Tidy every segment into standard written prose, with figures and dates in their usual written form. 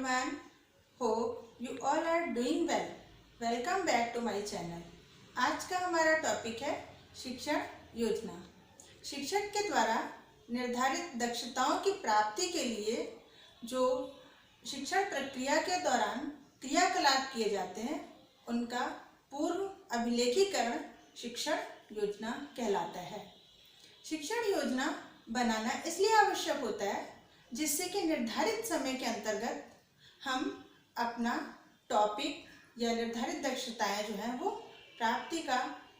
everyone. Hope you all are doing well. Welcome back to my channel. आज का हमारा topic है शिक्षण योजना। शिक्षक के द्वारा निर्धारित दक्षताओं की प्राप्ति के लिए जो शिक्षण प्रक्रिया के दौरान क्रियाकलाप किए जाते हैं उनका पूर्व अभिलेखीकरण शिक्षण योजना कहलाता है। शिक्षण योजना बनाना इसलिए आवश्यक होता है जिससे कि निर्धारित समय के अंतर्गत हम अपना टॉपिक या निर्धारित दक्षताएं जो हैं वो प्राप्ति का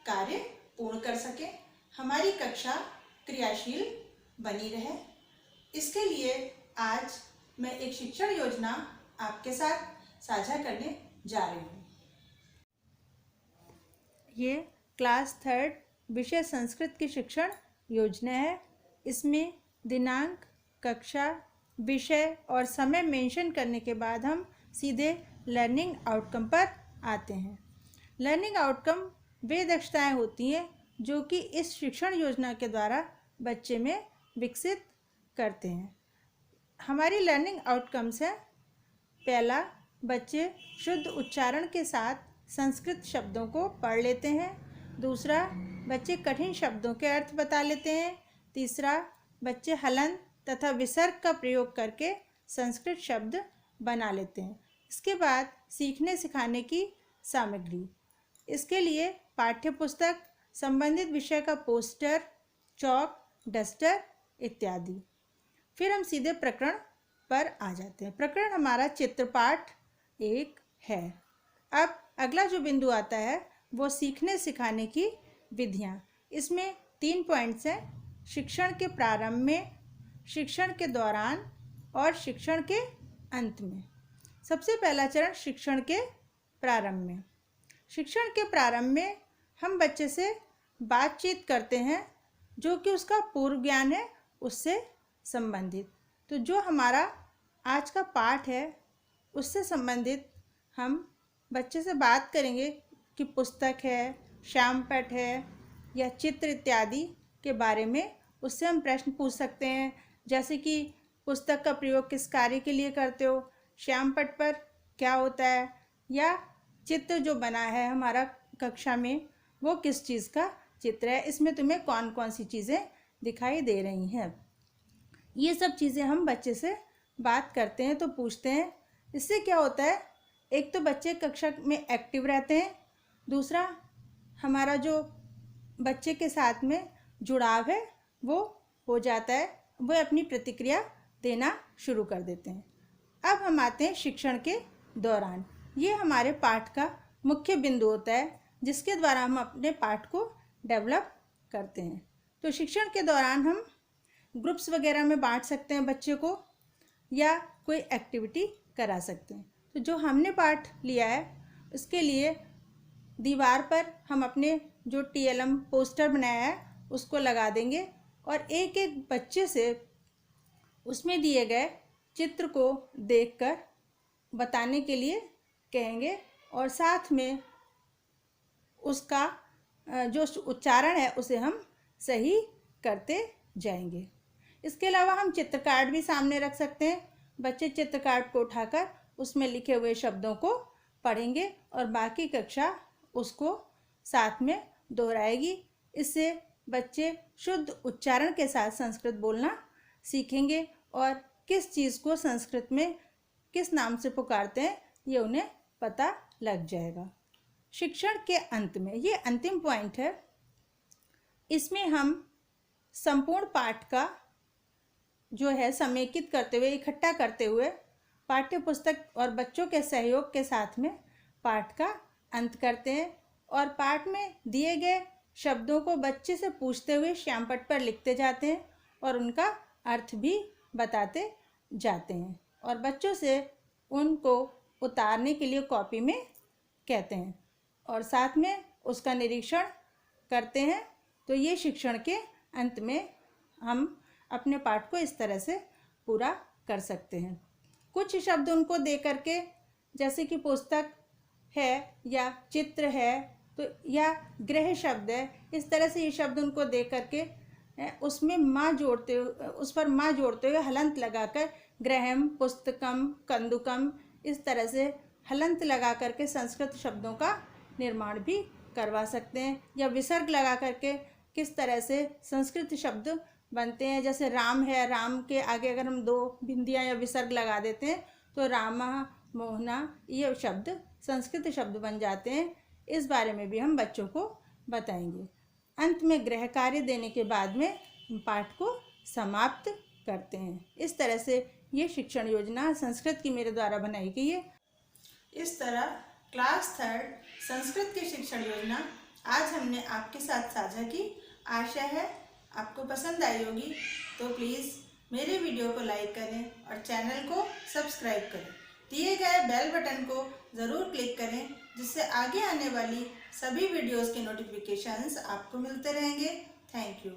कार्य पूर्ण कर सकें, हमारी कक्षा क्रियाशील बनी रहे। इसके लिए आज मैं एक शिक्षण योजना आपके साथ साझा करने जा रही हूँ। ये क्लास 3 विषय संस्कृत की शिक्षण योजना है। इसमें दिनांक, कक्षा, विषय और समय मेंशन करने के बाद हम सीधे लर्निंग आउटकम पर आते हैं। लर्निंग आउटकम वे दक्षताएं होती हैं जो कि इस शिक्षण योजना के द्वारा बच्चे में विकसित करते हैं। हमारी लर्निंग आउटकम्स है, पहला, बच्चे शुद्ध उच्चारण के साथ संस्कृत शब्दों को पढ़ लेते हैं। दूसरा, बच्चे कठिन शब्दों के अर्थ बता लेते हैं। तीसरा, बच्चे हलन तथा विसर्ग का प्रयोग करके संस्कृत शब्द बना लेते हैं। इसके बाद सीखने सिखाने की सामग्री, इसके लिए पाठ्य पुस्तक, संबंधित विषय का पोस्टर, चॉक, डस्टर इत्यादि। फिर हम सीधे प्रकरण पर आ जाते हैं। प्रकरण हमारा चित्रपाठ 1 है। अब अगला जो बिंदु आता है वो सीखने सिखाने की विधियाँ। इसमें 3 पॉइंट्स हैं, शिक्षण के प्रारंभ में, शिक्षण के दौरान और शिक्षण के अंत में। सबसे पहला चरण शिक्षण के प्रारंभ में। शिक्षण के प्रारंभ में हम बच्चे से बातचीत करते हैं जो कि उसका पूर्व ज्ञान है उससे संबंधित। तो जो हमारा आज का पाठ है उससे संबंधित हम बच्चे से बात करेंगे कि पुस्तक है, श्यामपट्ट है या चित्र इत्यादि के बारे में उससे हम प्रश्न पूछ सकते हैं, जैसे कि पुस्तक का प्रयोग किस कार्य के लिए करते हो, श्यामपट्ट पर क्या होता है, या चित्र जो बना है हमारा कक्षा में वो किस चीज़ का चित्र है, इसमें तुम्हें कौन कौन सी चीज़ें दिखाई दे रही हैं। ये सब चीज़ें हम बच्चे से बात करते हैं तो पूछते हैं। इससे क्या होता है, एक तो बच्चे कक्षा में एक्टिव रहते हैं, दूसरा हमारा जो बच्चे के साथ में जुड़ाव है वो हो जाता है, वो अपनी प्रतिक्रिया देना शुरू कर देते हैं। अब हम आते हैं शिक्षण के दौरान। ये हमारे पाठ का मुख्य बिंदु होता है जिसके द्वारा हम अपने पाठ को डेवलप करते हैं। तो शिक्षण के दौरान हम ग्रुप्स वगैरह में बांट सकते हैं बच्चे को, या कोई एक्टिविटी करा सकते हैं। तो जो हमने पाठ लिया है उसके लिए दीवार पर हम अपने जो TLM पोस्टर बनाया है उसको लगा देंगे और एक एक बच्चे से उसमें दिए गए चित्र को देखकर बताने के लिए कहेंगे और साथ में उसका जो उच्चारण है उसे हम सही करते जाएंगे। इसके अलावा हम चित्र कार्ड भी सामने रख सकते हैं। बच्चे चित्र कार्ड को उठाकर उसमें लिखे हुए शब्दों को पढ़ेंगे और बाकी कक्षा उसको साथ में दोहराएगी। इससे बच्चे शुद्ध उच्चारण के साथ संस्कृत बोलना सीखेंगे और किस चीज़ को संस्कृत में किस नाम से पुकारते हैं ये उन्हें पता लग जाएगा। शिक्षण के अंत में, ये अंतिम पॉइंट है, इसमें हम संपूर्ण पाठ का जो है समेकित करते हुए, इकट्ठा करते हुए पाठ्य पुस्तक और बच्चों के सहयोग के साथ में पाठ का अंत करते हैं और पाठ में दिए गए शब्दों को बच्चे से पूछते हुए श्यामपट्ट पर लिखते जाते हैं और उनका अर्थ भी बताते जाते हैं और बच्चों से उनको उतारने के लिए कॉपी में कहते हैं और साथ में उसका निरीक्षण करते हैं। तो ये शिक्षण के अंत में हम अपने पाठ को इस तरह से पूरा कर सकते हैं। कुछ शब्द उनको दे करके, जैसे कि पुस्तक है या चित्र है तो या गृह शब्द है, इस तरह से ये शब्द उनको दे करके उसमें माँ जोड़ते हुए, उस पर माँ जोड़ते हुए हलंत लगाकर ग्रहम, पुस्तकम, कंदुकम, इस तरह से हलंत लगा करके संस्कृत शब्दों का निर्माण भी करवा सकते हैं। या विसर्ग लगा करके किस तरह से संस्कृत शब्द बनते हैं, जैसे राम है, राम के आगे अगर हम 2 बिंदियां या विसर्ग लगा देते हैं तो रामा, मोहना, ये शब्द संस्कृत शब्द बन जाते हैं। इस बारे में भी हम बच्चों को बताएंगे। अंत में गृह कार्य देने के बाद में हम पाठ को समाप्त करते हैं। इस तरह से ये शिक्षण योजना संस्कृत की मेरे द्वारा बनाई गई है। इस तरह क्लास 3 संस्कृत की शिक्षण योजना आज हमने आपके साथ साझा की। आशा है आपको पसंद आई होगी। तो प्लीज़ मेरे वीडियो को लाइक करें और चैनल को सब्सक्राइब करें। दिए गए बेल बटन को ज़रूर क्लिक करें, जिससे आगे आने वाली सभी वीडियोस के नोटिफिकेशंस आपको मिलते रहेंगे। Thank you.